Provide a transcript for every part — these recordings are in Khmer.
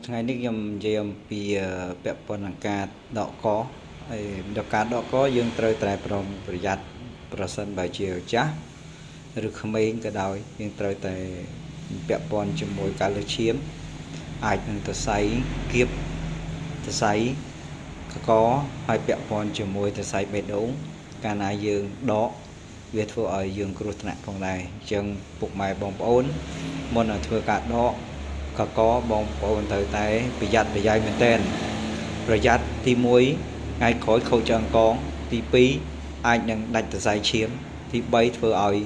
ថ្ងៃនេះខ្ញុំនិយាយអំពីពាក់ព័ន្ធនឹងការដកកហើយដល់ការដកកយើងត្រូវតែប្រុងប្រយ័ត្នប្រសិនបើជាចាស់ឬក្មេងក៏ដោយយើងត្រូវតែពាក់ព័ន្ធជាមួយការលើកឈាមអាចនឹងសរសៃគៀបសរសៃកកហើយពាក់ព័ន្ធជាមួយសរសៃបេះដូងកាលណាយើងដកវាធ្វើឲ្យយើងគ្រោះថ្នាក់ផងដែរអញ្ចឹងពុកម៉ែបងប្អូនមុននឹងធ្វើការដកកកបងប្អូនត្រូវតែប្រយ័ត្នប្រយែងមែនទែនប្រយ័ត្នទី1ថ្ងៃក្រោយខូចឆ្អឹងកងទី2អាចនឹងដាច់សរសៃឈាមទី3ធ្វើឲ្យ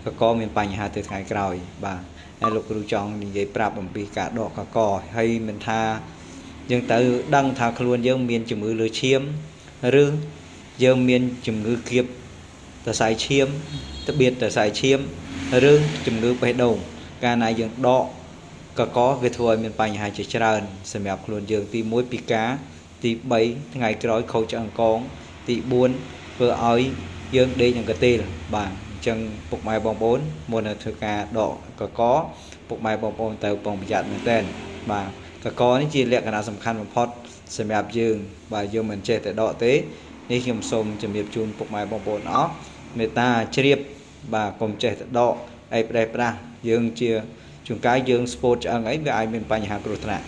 កកមានបញ្ហាទៅថ្ងៃក្រោយបាទហើយលោកគ្រូចង់និយាយប្រាប់អំពីការដកកកហើយមិនថាយើងត្រូវដឹងថាខ្លួនយើងមានជំងឺលើឈាមឬយើងមានជំងឺគៀបសរសៃឈាមត្បៀតសរសៃឈាមឬជំងឺបេះដូងកាលណាយើងដកកកវាធ្វើឲ្យមានបញ្ហាជាច្រើនសម្រាប់ខ្លួនយើងទី1ពិការទី3ថ្ងៃក្រោយខូចឆ្អឹងកងទី4ធ្វើឲ្យយើងដេកនឹងកន្ទេលបាទអញ្ចឹងពុកម៉ែបងប្អូនមុននឹងធ្វើការដកកកពុកម៉ែបងប្អូនត្រូវប្រុងប្រយ័ត្នមែនទែនបាទកកនេះជាលក្ខណៈសំខាន់បំផុតសម្រាប់យើងបាទយើងមិនចេះតែដកទេនេះខ្ញុំសូមជម្រាបជូនពុកម៉ែបងប្អូនអស់មេត្តាជ្រាបបាទកុំចេះតែដកអីផ្ដេសផ្ដាស់យើងជាជួនកាលយើងស្ពោតឆ្អឹងអីវាអាចមានបញ្ហាគ្រោះថ្នាក់